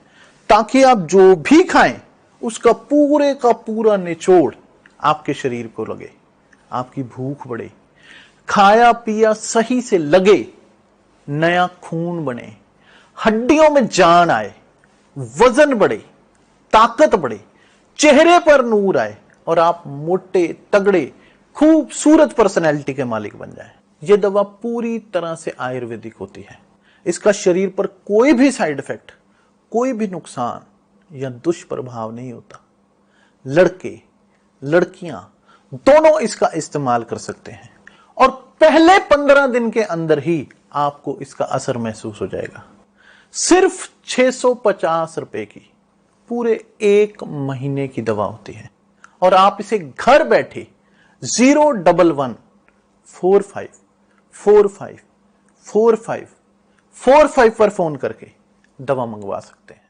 ताकि आप जो भी खाएं उसका पूरे का पूरा निचोड़ आपके शरीर को लगे, आपकी भूख बढ़े, खाया पिया सही से लगे, नया खून बने, हड्डियों में जान आए, वजन बढ़े, ताकत बढ़े, चेहरे पर नूर आए और आप मोटे तगड़े खूबसूरत पर्सनैलिटी के मालिक बन जाएं। यह दवा पूरी तरह से आयुर्वेदिक होती है। इसका शरीर पर कोई भी साइड इफेक्ट, कोई भी नुकसान या दुष्प्रभाव नहीं होता। लड़के लड़कियां दोनों इसका इस्तेमाल कर सकते हैं और पहले 15 दिन के अंदर ही आपको इसका असर महसूस हो जाएगा। सिर्फ 650 रुपए की पूरे 1 महीने की दवा होती है और आप इसे घर बैठे 01145454545 पर फोन करके दवा मंगवा सकते हैं।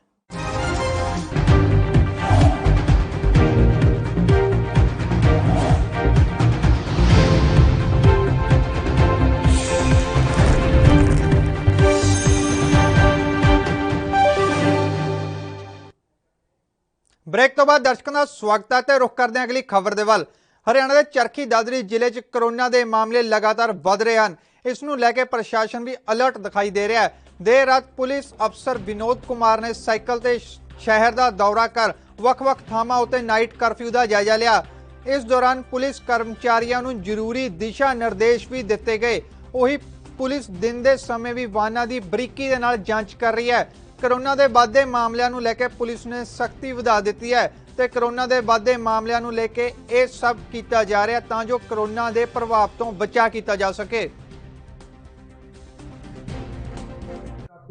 ਬ੍ਰੇਕ ਤੋਂ ਬਾਅਦ ਦਰਸ਼ਕਾਂ ਦਾ ਸਵਾਗਤ ਹੈ ਤੇ ਰੁਖ ਕਰਦੇ ਹਾਂ ਅਗਲੀ ਖਬਰ ਦੇ ਵੱਲ। ਹਰਿਆਣਾ ਦੇ ਚਰਖੀ ਦਾਦਰੀ ਜ਼ਿਲ੍ਹੇ 'ਚ ਕਰੋਨਾ ਦੇ ਮਾਮਲੇ ਲਗਾਤਾਰ ਵਧ ਰਹੇ ਹਨ। ਇਸ ਨੂੰ ਲੈ ਕੇ ਪ੍ਰਸ਼ਾਸਨ ਵੀ ਅਲਰਟ ਦਿਖਾਈ ਦੇ ਰਿਹਾ ਹੈ। ਦੇਰ ਰਾਤ ਪੁਲਿਸ ਅਫਸਰ ਵਿਨੋਦ ਕੁਮਾਰ ਨੇ ਸਾਈਕਲ ਤੇ ਸ਼ਹਿਰ ਦਾ ਦੌਰਾ ਕਰ ਵੱਖ-ਵੱਖ ਥਾਵਾਂ ਉੱਤੇ ਨਾਈਟ ਕਰਫਿਊ ਦਾ ਜਾਇਜ਼ਾ ਲਿਆ। ਇਸ ਦੌਰਾਨ ਪੁਲਿਸ ਕਰਮਚਾਰੀਆਂ ਨੂੰ ਜ਼ਰੂਰੀ ਦਿਸ਼ਾ ਨਿਰਦੇਸ਼ ਵੀ ਦਿੱਤੇ ਗਏ। ਉਹੀ ਪੁਲਿਸ ਦਿਨ ਦੇ ਸਮੇਂ ਵੀ ਵਾਹਨਾਂ ਦੀ ਬਰੀਕੀ ਦੇ ਨਾਲ ਜਾਂਚ ਕਰ ਰਹੀ ਹੈ। ਕਰੋਨਾ ਦੇ ਵੱਧਦੇ ਮਾਮਲਿਆਂ ਨੂੰ ਲੈ ਕੇ ਪੁਲਿਸ ਨੇ ਸਖਤੀ ਵਧਾ ਦਿੱਤੀ ਹੈ ਤੇ ਕਰੋਨਾ ਦੇ ਵੱਧਦੇ ਮਾਮਲਿਆਂ ਨੂੰ ਲੈ ਕੇ ਇਹ ਸਭ ਕੀਤਾ ਜਾ ਰਿਹਾ ਤਾਂ ਜੋ ਕਰੋਨਾ ਦੇ ਪ੍ਰਭਾਵ ਤੋਂ ਬਚਾਅ ਕੀਤਾ ਜਾ ਸਕੇ।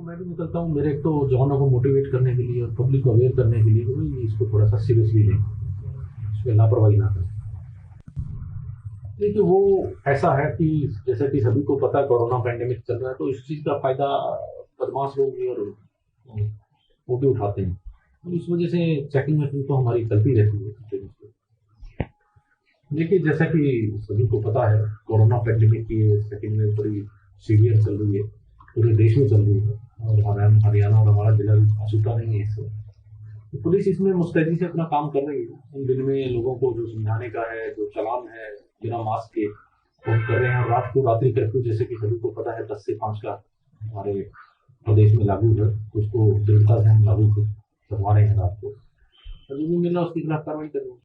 मैं भी निकलता हूँ, मेरे एक तो जवानों को मोटिवेट करने के लिए और पब्लिक को अवेयर करने के लिए कि भाई इसको थोड़ा सा सीरियसली लें, इसमें लापरवाही ना करें। देखिए वो ऐसा है कि जैसा कि सभी को पता है कोरोना पैंडेमिक चल रहा है, तो इस चीज़ का फायदा बदमाश लोग भी और वो भी उठाते हैं। तो इस वजह से चेकिंग में तो हमारी चलती रहती है। देखिए जैसा कि सभी को पता है कोरोना पैंडेमिक की सेकेंड वेव बड़ी सीवियर चल रही है, पूरे देश में चल रही है और हरियाणा और हमारा जिला भी छूटा नहीं है इससे। तो पुलिस इसमें मुस्तैदी से अपना काम कर रही है। इन दिन में लोगों को जो समझाने का है, जो चालान है बिना मास्क के वो कर रहे हैं। रात को रात्रि कर्फ्यू जैसे कि सभी को पता है 10 से 5 का हमारे प्रदेश में लागू है, उसको दृढ़ता से हम लागू करवा रहे हैं। रात को जो भी मिलना उसके खिलाफ कार्रवाई करेंगे।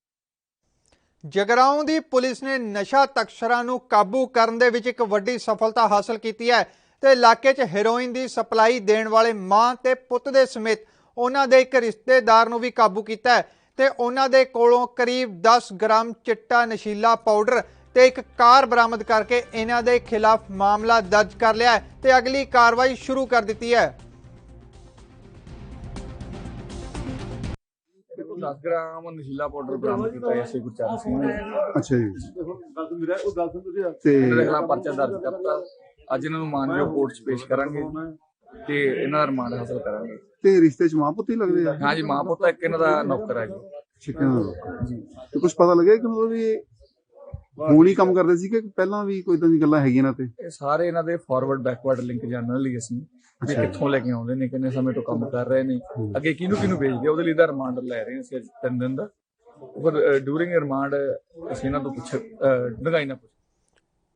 ਜਗਰਾਉਂ ਦੀ ਪੁਲਿਸ ਨੇ ਨਸ਼ਾ ਤਸਕਰਾਂ ਨੂੰ ਕਾਬੂ ਕਰਨ ਦੇ ਵਿੱਚ ਇੱਕ ਵੱਡੀ ਸਫਲਤਾ ਹਾਸਲ ਕੀਤੀ ਹੈ ਤੇ ਇਲਾਕੇ 'ਚ ਹੈਰੋਇਨ ਦੀ ਸਪਲਾਈ ਦੇਣ ਵਾਲੇ ਮਾਂ ਤੇ ਪੁੱਤ ਦੇ ਸਮੇਤ ਉਹਨਾਂ ਦੇ ਇੱਕ ਰਿਸ਼ਤੇਦਾਰ ਨੂੰ ਵੀ ਕਾਬੂ ਕੀਤਾ ਹੈ ਤੇ ਉਹਨਾਂ ਦੇ ਕੋਲੋਂ ਕਰੀਬ 10 ਗ੍ਰਾਮ ਚਿੱਟਾ ਨਸ਼ੀਲਾ ਪਾਊਡਰ ਤੇ ਇੱਕ ਕਾਰ ਬਰਾਮਦ ਕਰਕੇ ਇਹਨਾਂ ਦੇ ਖਿਲਾਫ ਮਾਮਲਾ ਦਰਜ ਕਰ ਲਿਆ ਹੈ ਤੇ ਅਗਲੀ ਕਾਰਵਾਈ ਸ਼ੁਰੂ ਕਰ ਦਿੱਤੀ ਹੈ। 10 ਗ੍ਰਾਮ ਨਸ਼ੀਲਾ ਪਾਊਡਰ ਬਰਾਮਦ ਕੀਤਾ ਹੈ ਐਸਏ ਗੁਰਚਰਨ ਸਿੰਘ ਨੇ। ਅੱਛਾ ਜੀ ਤੇ ਇਹਨਾਂ ਦੇ ਖਿਲਾਫ ਪਰਚਾ ਦਰਜ ਕਰਤਾ। ਅੱਜ ਇਹਨਾਂ ਨੂੰ ਮਾਨਯੋਗ ਕੋਰਟ 'ਚ ਪੇਸ਼ ਕਰਾਂਗੇ ਤੇ ਇਹਨਾਂ ਦਾ ਰਿਮਾਂਡ ਹਾਸਲ ਕਰਾਂਗੇ। ਤੇ ਰਿਸ਼ਤੇ 'ਚ ਮਾਂ ਪੁੱਤ ਹੀ ਲੱਗਦੇ ਆ? ਹਾਂ ਜੀ, ਮਾਂ ਪੁੱਤ ਇੱਕ ਇਹਨਾਂ ਦਾ ਨੌਕਰ ਹੈ ਜੀ। ਤੇ ਕੁਝ ਪਤਾ ਲੱਗਿਆ ਕਿ ਮਤਲਬ ਇਹ ਹੁਣ ਹੀ ਕੰਮ ਕਰਦੇ ਸੀ ਕਿ ਪਹਿਲਾਂ ਵੀ ਕੋਈ ਇਦਾਂ ਦੀ ਗੱਲਾਂ ਹੈਗੀਆਂ ਨਾ? ਤੇ ਇਹ ਸਾਰੇ ਇਹਨਾਂ ਦੇ ਫਾਰਵਰਡ ਬੈਕਵਰਡ ਲਿੰਕ ਜਾਣਨ ਲਈ ਅਸੀਂ ਵੀ ਕਿੱਥੋਂ ਲੈ ਕੇ ਆਉਂਦੇ ਨੇ, ਕਿੰਨੇ ਸਮੇਂ ਤੋਂ ਕੰਮ ਕਰ ਰਹੇ ਨੇ, ਅੱਗੇ ਕਿਹਨੂੰ ਭੇਜਦੇ ਉਹਦੇ ਲਈ ਦਾ ਰਿਮਾਂਡ ਲੈ ਰਹੇ ਹਾਂ ਅਸੀਂ 3 ਦਿਨ ਦਾ। ਪਰ ਡਿਊਰਿੰਗ ਰਿਮਾਂਡ ਅਸੀਂ ਇਹਨਾਂ ਤੋਂ ਡੂੰਘਾਈ ਨਾਲ ਪੁੱਛ।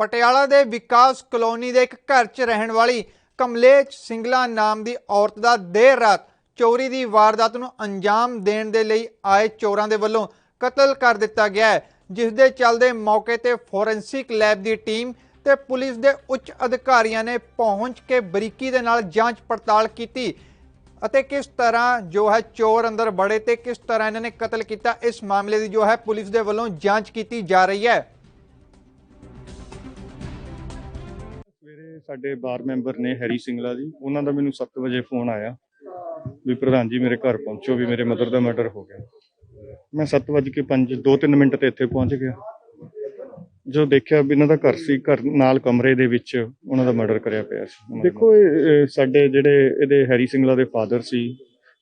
ਪਟਿਆਲਾ ਦੇ ਵਿਕਾਸ ਕਲੋਨੀ ਦੇ ਇੱਕ ਘਰ 'ਚ ਰਹਿਣ ਵਾਲੀ ਕਮਲੇਸ਼ ਸਿੰਗਲਾ ਨਾਮ ਦੀ ਔਰਤ ਦਾ ਦੇਰ ਰਾਤ ਚੋਰੀ ਦੀ ਵਾਰਦਾਤ ਨੂੰ ਅੰਜਾਮ ਦੇਣ ਦੇ ਲਈ ਆਏ ਚੋਰਾਂ ਦੇ ਵੱਲੋਂ ਕਤਲ ਕਰ ਦਿੱਤਾ ਗਿਆ ਹੈ, ਜਿਸ ਦੇ ਚੱਲਦੇ ਮੌਕੇ ਤੇ ਫੋਰੈਂਸਿਕ ਲੈਬ ਦੀ ਟੀਮ ਤੇ ਪੁਲਿਸ ਦੇ ਉੱਚ ਅਧਿਕਾਰੀਆਂ ਨੇ ਪਹੁੰਚ ਕੇ ਬਰੀਕੀ ਦੇ ਨਾਲ ਜਾਂਚ ਪੜਤਾਲ ਕੀਤੀ ਅਤੇ ਕਿਸ ਤਰ੍ਹਾਂ ਜੋ ਹੈ ਚੋਰ ਅੰਦਰ ਬੜੇ ਤੇ ਕਿਸ ਤਰ੍ਹਾਂ ਇਹਨਾਂ ਨੇ ਕਤਲ ਕੀਤਾ, ਇਸ ਮਾਮਲੇ ਦੀ ਜੋ ਹੈ ਪੁਲਿਸ ਦੇ ਵੱਲੋਂ ਜਾਂਚ ਕੀਤੀ ਜਾ ਰਹੀ ਹੈ। ਸਵੇਰੇ ਸਾਡੇ ਬਾਰ ਮੈਂਬਰ ਨੇ ਹੈਰੀ ਸਿੰਗਲਾ ਜੀ, ਉਹਨਾਂ ਦਾ ਮੈਨੂੰ 7 ਵਜੇ ਫੋਨ ਆਇਆ ਵੀ ਪ੍ਰਧਾਨ ਜੀ ਮੇਰੇ ਘਰ ਪਹੁੰਚੋ ਵੀ ਮੇਰੇ ਮਦਰ ਦਾ ਮਰਡਰ ਹੋ ਗਿਆ। ਮੈਂ 7:02 ਤੇ ਇੱਥੇ ਪਹੁੰਚ ਗਿਆ। ਜੋ ਦੇਖਿਆ ਵੀ ਇਹਨਾਂ ਦਾ ਘਰ ਸੀ, ਘਰ ਨਾਲ ਕਮਰੇ ਦੇ ਵਿੱਚ ਉਹਨਾਂ ਦਾ ਮਰਡਰ ਕਰਿਆ ਪਿਆ ਸੀ। ਦੇਖੋ ਇਹ ਸਾਡੇ ਜਿਹੜੇ ਇਹਦੇ ਹੈਰੀ ਸਿੰਗਲਾ ਦੇ ਫਾਦਰ ਸੀ,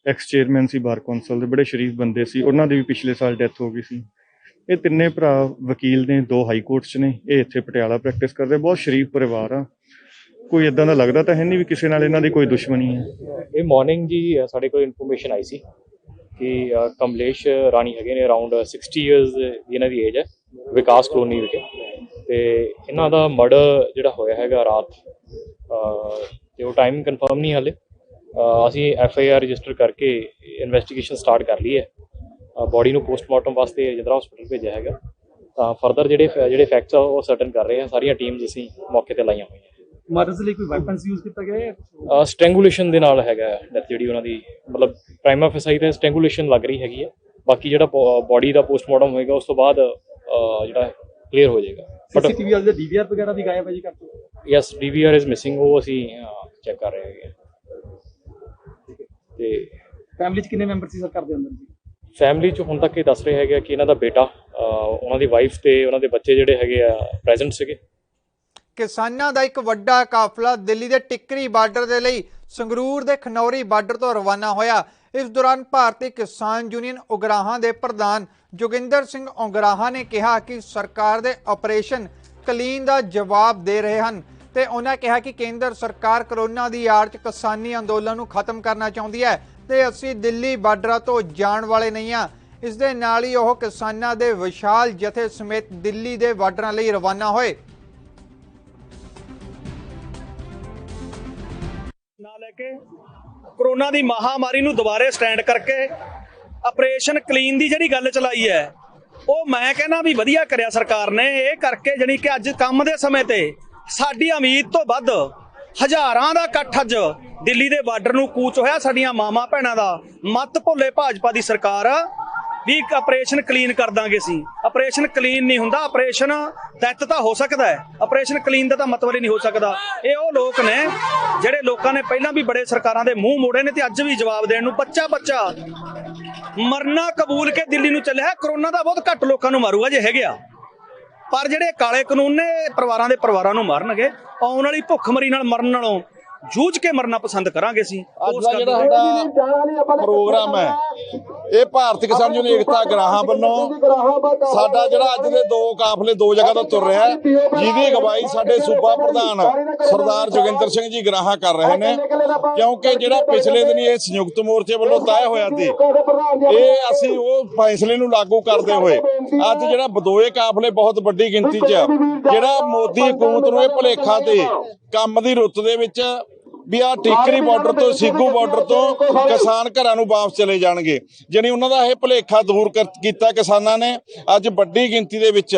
ਐਕਸ ਚੇਅਰਮੈਨ ਸੀ ਬਾਰ ਕੌਂਸਲ ਦੇ, ਬੜੇ ਸ਼ਰੀਫ ਬੰਦੇ ਸੀ। ਉਹਨਾਂ ਦੀ ਵੀ ਪਿਛਲੇ ਸਾਲ ਡੈਥ ਹੋ ਗਈ ਸੀ ਇਹ ਤਿੰਨੇ ਭਰਾ ਵਕੀਲ ਨੇ, 2 ਹਾਈ ਕੋਰਟ 'ਚ ਨੇ, ਇਹ ਇੱਥੇ ਪਟਿਆਲਾ ਪ੍ਰੈਕਟਿਸ ਕਰਦੇ। ਬਹੁਤ ਸ਼ਰੀਫ ਪਰਿਵਾਰ ਆ, ਕੋਈ ਇਦਾਂ ਦਾ ਲੱਗਦਾ ਤਾਂ ਹੈ ਨਹੀਂ ਵੀ ਕਿਸੇ ਨਾਲ ਇਹਨਾਂ ਦੀ ਕੋਈ ਦੁਸ਼ਮਣੀ ਹੈ। ਇਹ ਮਾਰਨਿੰਗ ਜੀ ਸਾਡੇ ਕੋਲ ਇਨਫੋਰਮੇਸ਼ਨ ਆਈ ਸੀ ਕਿ ਕਮਲੇਸ਼ ਰਾਣੀ ਹੈਗੇ ਨੇ, ਅਰਾਊਂਡ 60 ਇਅਰਸ ਦੀ ਇਹਨਾਂ ਦੀ ਏਜ ਹੈ, ਵਿਕਾਸ ਕਲੋਨੀ ਵਿਖੇ, ਤੇ ਇਹਨਾਂ ਦਾ ਮਰਡਰ ਜਿਹੜਾ ਹੋਇਆ ਹੈਗਾ ਰਾਤ, ਤੇ ਉਹ ਟਾਈਮ ਕਨਫਰਮ ਨਹੀਂ ਹਾਲੇ। ਅਸੀਂ FIR ਰਜਿਸਟਰ ਕਰਕੇ ਇਨਵੈਸਟੀਗੇਸ਼ਨ ਸਟਾਰਟ ਕਰ ਲਈ ਹੈ। ਬੋਡੀ ਨੂੰ ਪੋਸਟਮਾਰਟਮ ਵਾਸਤੇ ਜਿੰਦਰਾ ਹਸਪੀਟਲ ਭੇਜਿਆ ਹੈਗਾ। ਤਾਂ ਫਰਦਰ ਜਿਹੜੇ ਫੈਕਟਸ ਆ ਉਹ ਸਰਟਨ ਕਰ ਰਹੇ ਹਾਂ। ਸਾਰੀਆਂ ਟੀਮਸ ਅਸੀਂ ਮੌਕੇ ਤੇ ਲਾਈਆਂ ਹੋਈਆਂ। ਮਰਡਰ ਲਈ ਕੋਈ ਵੈਪਨਸ ਯੂਜ਼ ਕੀਤਾ ਗਿਆ ਹੈ? ਸਟ੍ਰੈਂਗੂਲੇਸ਼ਨ ਦੇ ਨਾਲ ਹੈਗਾ ਡੈਥ, ਜਿਹੜੀ ਉਹਨਾਂ ਦੀ ਮਤਲਬ ਪ੍ਰਾਈਮਾ ਫੇਸਾਈ ਤੇ ਸਟ੍ਰੈਂਗੂਲੇਸ਼ਨ ਲੱਗ ਰਹੀ ਹੈਗੀ ਹੈ। ਬਾਕੀ ਜਿਹੜਾ ਬੋਡੀ ਦਾ ਪੋਸਟਮਾਰਟਮ ਹੋਏਗਾ ਉਸ ਤੋਂ ਬਾਅਦ ਜਿਹੜਾ ਕਲੀਅਰ ਹੋ ਜਾਏਗਾ। CCTV ਵਾਲੇ DVR ਵਗੈਰਾ ਵੀ ਗਾਇਬ ਹੈ ਜੀ? ਯੈਸ, DVR ਇਜ਼ ਮਿਸਿੰਗ, ਉਹ ਅਸੀਂ ਚੈੱਕ ਕਰ ਰਹੇ ਹੈਗੇ। ਤੇ ਫੈਮਿਲੀ 'ਚ ਕਿੰਨੇ ਮੈਂਬਰ ਸੀ ਸਰ ਘਰ ਦੇ ਅੰਦਰ ਜੀ? ਫੈਮਿਲੀ 'ਚ ਹੁਣ ਤੱਕ ਇਹ ਦੱਸ ਰਹੇ ਹੈਗੇ ਕਿ ਇਹਨਾਂ ਦਾ ਬੇਟਾ, ਉਹਨਾਂ ਦੀ ਵਾਈਫ ਤੇ ਉਹਨਾਂ ਦੇ ਬੱਚੇ ਜਿਹੜੇ ਹੈਗੇ ਆ ਪ੍ਰੈਜ਼ੈਂਟ ਸੀਗੇ। ਕਿਸਾਨਾਂ ਦਾ ਇੱਕ ਵੱਡਾ ਕਾਫਲਾ ਦਿੱਲੀ ਦੇ ਟਿੱਕਰੀ ਬਾਰਡਰ ਦੇ ਲਈ ਸੰਗਰੂਰ ਦੇ ਖਨੌਰੀ ਬਾਰਡਰ ਤੋਂ ਰਵਾਨਾ ਹੋਇਆ। ਇਸ ਦੌਰਾਨ ਭਾਰਤੀ ਕਿਸਾਨ ਯੂਨੀਅਨ ਉਗਰਾਹਾਂ ਦੇ ਪ੍ਰਧਾਨ ਜੋਗਿੰਦਰ ਸਿੰਘ ਉਗਰਾਹਾਂ ਨੇ ਕਿਹਾ ਕਿ ਸਰਕਾਰ ਦੇ ਆਪਰੇਸ਼ਨ ਕਲੀਨ ਦਾ ਜਵਾਬ ਦੇ ਰਹੇ ਹਨ ਤੇ ਉਹਨਾਂ ਕਿਹਾ ਕਿ ਕੇਂਦਰ ਸਰਕਾਰ ਕਰੋਨਾ ਦੀ ਆੜ 'ਚ ਕਿਸਾਨੀ ਅੰਦੋਲਨ ਨੂੰ ਖਤਮ ਕਰਨਾ ਚਾਹੁੰਦੀ ਹੈ ਤੇ ਅਸੀਂ ਦਿੱਲੀ ਬਾਰਡਰਾਂ ਤੋਂ ਜਾਣ ਵਾਲੇ ਨਹੀਂ ਹਾਂ। ਇਸ ਦੇ ਨਾਲ ਹੀ ਉਹ ਕਿਸਾਨਾਂ ਦੇ ਵਿਸ਼ਾਲ ਜਥੇ ਸਮੇਤ ਦਿੱਲੀ ਦੇ ਬਾਰਡਰਾਂ ਲਈ ਰਵਾਨਾ ਹੋਏ। ਕੋਰੋਨਾ ਦੀ ਮਹਾਮਾਰੀ ਨੂੰ ਦੁਬਾਰੇ ਸਟੈਂਡ ਕਰਕੇ ਆਪਰੇਸ਼ਨ ਕਲੀਨ ਦੀ ਜਿਹੜੀ ਗੱਲ ਚਲਾਈ ਹੈ, ਉਹ ਮੈਂ ਕਹਿੰਦਾ ਵੀ ਵਧੀਆ ਕਰਿਆ ਸਰਕਾਰ ਨੇ ਇਹ ਕਰਕੇ, ਜਾਣੀ ਕਿ ਅੱਜ ਕੰਮ ਦੇ ਸਮੇਂ ਤੇ ਸਾਡੀ ਉਮੀਦ ਤੋਂ ਵੱਧ ਹਜ਼ਾਰਾਂ ਦਾ ਇਕੱਠ ਅੱਜ ਦਿੱਲੀ ਦੇ ਬਾਰਡਰ ਨੂੰ ਕੂਚ ਹੋਇਆ। ਸਾਡੀਆਂ ਮਾਵਾਂ ਭੈਣਾਂ ਦਾ ਮੱਤ ਭੁੱਲੇ ਭਾਜਪਾ ਦੀ ਸਰਕਾਰ ਵੀ ਇੱਕ ਆਪਰੇਸ਼ਨ ਕਲੀਨ ਕਰ ਦਾਂਗੇ ਸੀ। ਆਪਰੇਸ਼ਨ ਕਲੀਨ ਨਹੀਂ ਹੁੰਦਾ, ਆਪਰੇਸ਼ਨ ਡੈਥ ਤਾਂ ਹੋ ਸਕਦਾ ਹੈ, ਆਪਰੇਸ਼ਨ ਕਲੀਨ ਦਾ ਤਾਂ ਮਤਲਬ ਹੀ ਨਹੀਂ ਹੋ ਸਕਦਾ। ਇਹ ਉਹ ਲੋਕ ਨੇ ਜਿਹੜੇ ਲੋਕਾਂ ਨੇ ਪਹਿਲਾਂ ਵੀ ਬੜੇ ਸਰਕਾਰਾਂ ਦੇ ਮੂੰਹ ਮੋੜੇ ਨੇ ਤੇ ਅੱਜ ਵੀ ਜਵਾਬ ਦੇਣ ਨੂੰ ਬੱਚਾ ਮਰਨਾ ਕਬੂਲ ਕੇ ਦਿੱਲੀ ਨੂੰ ਚੱਲਿਆ। ਕਰੋਨਾ ਦਾ ਬਹੁਤ ਘੱਟ ਲੋਕਾਂ ਨੂੰ ਮਾਰੂਗਾ ਜੇ ਹੈਗੇ ਆ, ਪਰ ਜਿਹੜੇ ਕਾਲੇ ਕਾਨੂੰਨ ਨੇ ਪਰਿਵਾਰਾਂ ਦੇ ਪਰਿਵਾਰਾਂ ਨੂੰ ਮਾਰਨਗੇ। ਆਉਣ ਵਾਲੀ ਭੁੱਖਮਰੀ ਨਾਲ ਮਰਨ ਨਾਲੋਂ ਜੂਝ ਕੇ ਮਰਨਾ ਪਸੰਦ ਕਰਾਂਗੇ ਅਸੀਂ। ਅੱਜ ਦਾ ਜਿਹੜਾ ਸਾਡਾ ਪ੍ਰੋਗਰਾਮ ਹੈ ਇਹ ਭਾਰਤੀ ਕਿਸਾਨ ਯੂਨੀਅਨ ਏਕਤਾ ਗਰਾਹਾਂ ਵੱਲੋਂ ਸਾਡਾ ਜਿਹੜਾ ਅੱਜ ਦੇ 2 ਕਾਫਲੇ 2 ਜਗ੍ਹਾ ਤੋਂ ਤੁਰ ਰਿਹਾ ਹੈ, ਜਿਹਦੀ ਅਗਵਾਈ ਸਾਡੇ ਸੂਬਾ ਪ੍ਰਧਾਨ ਸਰਦਾਰ ਜੋਗਿੰਦਰ ਸਿੰਘ ਜੀ ਗਰਾਹਾਂ ਕਰ ਰਹੇ ਨੇ। ਕਿਉਂਕਿ ਜਿਹੜਾ ਪਿਛਲੇ ਦਿਨ ਇਹ ਸੰਯੁਕਤ ਮੋਰਚੇ ਵੱਲੋਂ ਤੈਅ ਹੋਇਆ ਸੀ, ਇਹ ਅਸੀਂ ਉਹ ਫੈਸਲੇ ਨੂੰ ਲਾਗੂ ਕਰਦੇ ਹੋਏ ਅੱਜ ਜਿਹੜਾ ਬਦੋਏ ਕਾਫਲੇ ਬਹੁਤ ਵੱਡੀ ਗਿਣਤੀ 'ਚ ਜਿਹੜਾ ਮੋਦੀ ਹਕੂਮਤ ਨੂੰ ਇਹ ਭੁਲੇਖਾ ਤੇ ਕੰਮ ਦੀ ਰੁੱਤ ਦੇ ਵਿੱਚ ਵੀ ਆ ਟਿੱਕਰੀ ਬਾਰਡਰ ਤੋਂ ਸਿੱਗੂ ਬਾਰਡਰ ਤੋਂ ਕਿਸਾਨ ਘਰਾਂ ਨੂੰ ਵਾਪਸ ਚਲੇ ਜਾਣਗੇ, ਜਾਣੀ ਉਹਨਾਂ ਦਾ ਇਹ ਭੁਲੇਖਾ ਦੂਰ ਕੀਤਾ ਕਿਸਾਨਾਂ ਨੇ। ਅੱਜ ਵੱਡੀ ਗਿਣਤੀ ਦੇ ਵਿੱਚ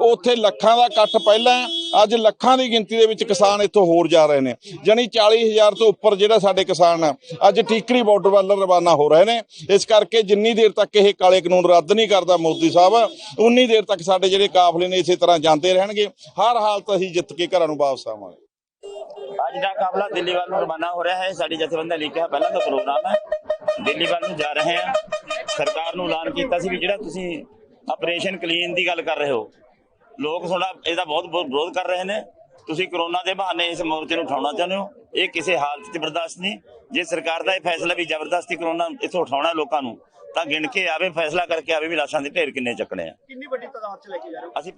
ਉੱਥੇ ਲੱਖਾਂ ਦਾ ਇਕੱਠ ਪਹਿਲਾਂ, ਅੱਜ ਲੱਖਾਂ ਦੀ ਗਿਣਤੀ ਦੇ ਵਿੱਚ ਕਿਸਾਨ ਇੱਥੋਂ ਹੋਰ ਜਾ ਰਹੇ ਨੇ। ਜਾਣੀ 40,000 ਤੋਂ ਉੱਪਰ ਜਿਹੜਾ ਸਾਡੇ ਕਿਸਾਨ ਅੱਜ ਟਿੱਕਰੀ ਬਾਰਡਰ ਵੱਲ ਰਵਾਨਾ ਹੋ ਰਹੇ ਨੇ। ਇਸ ਕਰਕੇ ਜਿੰਨੀ ਦੇਰ ਤੱਕ ਇਹ ਕਾਲੇ ਕਾਨੂੰਨ ਰੱਦ ਨਹੀਂ ਕਰਦਾ ਮੋਦੀ ਸਾਹਿਬ, ਉਨੀ ਦੇਰ ਤੱਕ ਸਾਡੇ ਜਿਹੜੇ ਕਾਫਲੇ ਨੇ ਇਸੇ ਤਰ੍ਹਾਂ ਜਾਂਦੇ ਰਹਿਣਗੇ। ਹਰ ਹਾਲਤ ਅਸੀਂ ਜਿੱਤ ਕੇ ਘਰਾਂ ਨੂੰ ਵਾਪਸ ਆਵਾਂਗੇ। ਅੱਜ ਦਾ ਕਾਫਲਾ ਦਿੱਲੀ ਵੱਲ ਨੂੰ ਰਵਾਨਾ ਹੋ ਰਿਹਾ ਹੈ। ਸਾਡੀ ਜਥੇਬੰਦੀ ਲਿਖਿਆ ਪਹਿਲਾਂ ਦਾ ਪ੍ਰੋਗਰਾਮ ਹੈ, ਦਿੱਲੀ ਵੱਲ ਨੂੰ ਜਾ ਰਹੇ ਹਾਂ। ਸਰਕਾਰ ਨੂੰ ਐਲਾਨ ਕੀਤਾ ਸੀ ਵੀ ਜਿਹੜਾ ਤੁਸੀਂ ਆਪਰੇਸ਼ਨ ਕਲੀਨ ਦੀ ਗੱਲ ਕਰ ਰਹੇ ਹੋ, ਲੋਕ ਤੁਹਾਡਾ ਇਹਦਾ ਬਹੁਤ ਵਿਰੋਧ ਕਰ ਰਹੇ ਨੇ। ਤੁਸੀਂ ਕਰੋਨਾ ਦੇ ਬਹਾਨੇ ਇਸ ਮੋਰਚੇ ਨੂੰ ਉਠਾਉਣਾ ਚਾਹੁੰਦੇ ਹੋ, ਇਹ ਕਿਸੇ ਹਾਲਤ 'ਚ ਬਰਦਾਸ਼ਤ ਨਹੀਂ। ਜੇ ਸਰਕਾਰ ਦਾ ਇਹ ਫੈਸਲਾ ਵੀ ਜ਼ਬਰਦਸਤੀ ਕਰੋਨਾ ਇੱਥੋਂ ਉਠਾਉਣਾ ਲੋਕਾਂ ਨੂੰ, ਤਾਂ ਗਿਣ ਕੇ ਆਵੇ, ਫੈਸਲਾ ਕਰਕੇ ਆਵੇ ਵੀ ਲਾਸ਼ਾਂ ਦੇ ਢੇਰ ਕਿੰਨੇ ਚੱਕਣੇ ਆ। ਕਿੰਨੀ ਵੱਡੀ ਤਾਦਾਦ 'ਚ ਲੈ ਕੇ ਜਾ ਰਹੇ ਹੋ? ਅਸੀਂ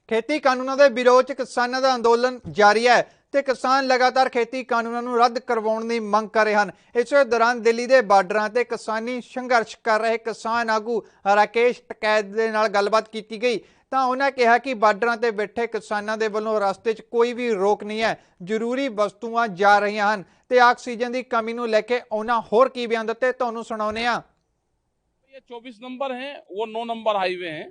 ਖੇਤੀ ਕਾਨੂੰਨਾਂ ਦੇ ਵਿਰੋਧ 'ਚ ਕਿਸਾਨਾਂ ਦਾ ਅੰਦੋਲਨ ਜਾਰੀ ਹੈ ਤੇ ਕਿਸਾਨ ਲਗਾਤਾਰ ਖੇਤੀ ਕਾਨੂੰਨਾਂ ਨੂੰ ਰੱਦ ਕਰਵਾਉਣ ਦੀ ਮੰਗ ਕਰ ਰਹੇ ਹਨ। ਇਸੇ ਦੌਰਾਨ ਦਿੱਲੀ ਦੇ ਬਾਰਡਰਾਂ ਤੇ ਕਿਸਾਨੀ ਸੰਘਰਸ਼ ਕਰ ਰਹੇ ਕਿਸਾਨ ਆਗੂ ਰਾਕੇਸ਼ ਟਕੈਤ ਦੇ ਨਾਲ ਗੱਲਬਾਤ ਕੀਤੀ ਗਈ ਤਾਂ ਉਹਨਾਂ ਕਿਹਾ ਕਿ ਬਾਰਡਰਾਂ ਤੇ ਬੈਠੇ ਕਿਸਾਨਾਂ ਦੇ ਵੱਲੋਂ ਰਸਤੇ 'ਚ ਕੋਈ ਵੀ ਰੋਕ ਨਹੀਂ ਹੈ, ਜ਼ਰੂਰੀ ਵਸਤੂਆਂ ਜਾ ਰਹੀਆਂ ਹਨ ਤੇ ਆਕਸੀਜਨ ਦੀ ਕਮੀ ਨੂੰ ਲੈ ਕੇ ਉਹਨਾਂ ਹੋਰ ਕੀ ਬਿਆਨ ਦਿੱਤੇ ਤੁਹਾਨੂੰ ਸੁਣਾਉਂਦੇ ਹਾਂ। ये 24 नंबर हैं, वो 9 नंबर हाईवे हैं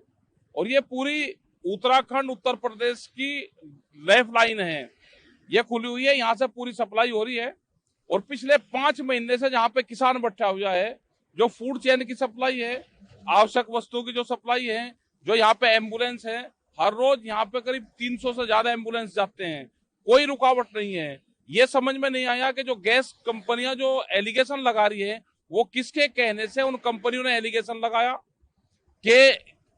और ये पूरी उत्तराखंड उत्तर प्रदेश की लाइफ लाइन है। ये खुली हुई है, यहाँ से पूरी सप्लाई हो रही है और पिछले 5 महीने से जहाँ पे किसान बैठा हुआ है, जो फूड चेन की सप्लाई है, आवश्यक वस्तुओं की जो सप्लाई है, जो यहाँ पे एम्बुलेंस है, हर रोज यहाँ पे करीब 300 से ज्यादा एम्बुलेंस जाते हैं, कोई रुकावट नहीं है। ये समझ में नहीं आया कि जो गैस कंपनियां जो एलिगेशन लगा रही है, वो किसके कहने से उन कंपनियों ने एलिगेशन लगाया कि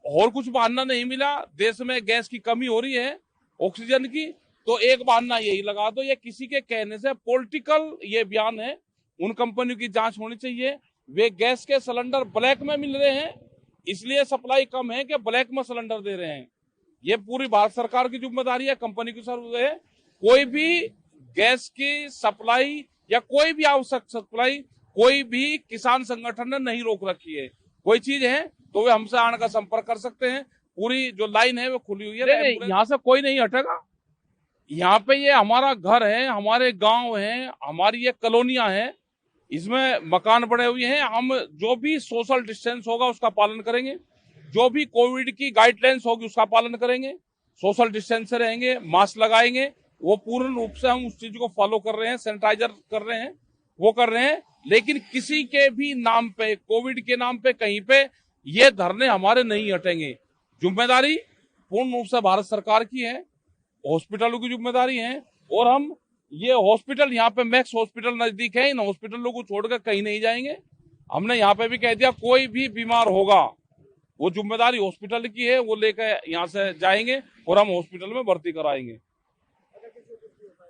और कुछ बहाना नहीं मिला, देश में गैस की कमी हो रही है ऑक्सीजन की, तो एक बहाना यही लगा दो। ये किसी के कहने से पॉलिटिकल ये बयान है। उन कंपनियों की जांच होनी चाहिए। वे गैस के सिलेंडर ब्लैक में मिल रहे हैं इसलिए सप्लाई कम है कि ब्लैक में सिलेंडर दे रहे हैं। ये पूरी भारत सरकार की जिम्मेदारी है, कंपनी की है। कोई भी गैस की सप्लाई या कोई भी आवश्यक सप्लाई कोई भी किसान संगठन ने नहीं रोक रखी है। कोई चीज है तो वे हमसे आने का संपर्क कर सकते हैं। पूरी जो लाइन है वो खुली हुई है, यहाँ से कोई नहीं हटेगा। यहाँ पे ये हमारा घर है, हमारे गांव हैं, हमारी ये कॉलोनियां हैं, इसमें मकान बने हुए हैं। हम जो भी सोशल डिस्टेंस होगा उसका पालन करेंगे, जो भी कोविड की गाइडलाइंस होगी उसका पालन करेंगे, सोशल डिस्टेंस से रहेंगे, मास्क लगाएंगे। वो पूर्ण रूप से हम उस चीज को फॉलो कर रहे हैं, सैनिटाइजर कर रहे हैं, वो कर रहे हैं। लेकिन किसी के भी नाम पे, कोविड के नाम पे कहीं पे ये धरने हमारे नहीं हटेंगे। जिम्मेदारी पूर्ण रूप से भारत सरकार की है, हॉस्पिटलों की जिम्मेदारी है। और हम ये हॉस्पिटल, यहाँ पे मैक्स हॉस्पिटल नजदीक है, इन हॉस्पिटलों को छोड़कर कहीं नहीं जाएंगे। हमने यहाँ पे भी कह दिया कोई भी बीमार होगा वो जिम्मेदारी हॉस्पिटल की है, वो लेकर यहाँ से जाएंगे और हम हॉस्पिटल में भर्ती कराएंगे।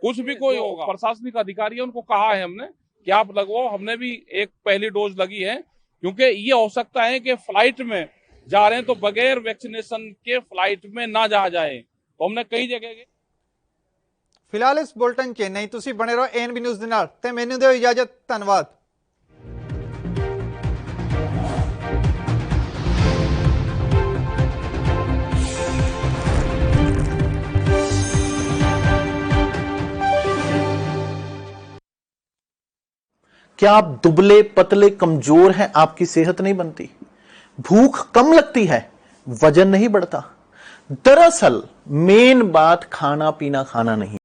कुछ भी कोई होगा, प्रशासनिक अधिकारी है, उनको कहा है हमने कि आप लगवाओ। हमने भी एक पहली डोज लगी है, क्योंकि ये हो सकता है कि फ्लाइट में जा रहे हैं तो बगैर वैक्सीनेशन के फ्लाइट में ना जा जाए, तो हमने कई जगह। ਫਿਲਹਾਲ ਇਸ ਬੁਲਟਨ 'ਚ ਨਹੀਂ, ਤੁਸੀਂ ਬਣੇ ਰਹੋ ANB ਨਿਊਜ਼ ਦੇ ਨਾਲ ਤੇ ਮੈਨੂੰ ਦਿਓ ਇਜਾਜ਼ਤ। ਧੰਨਵਾਦ। क्या आप दुबले पतले कमजोर हैं, आपकी सेहत नहीं बनती, भूख कम लगती है, वजन नहीं बढ़ता? दरअसल मेन बात खाना पीना खाना नहीं।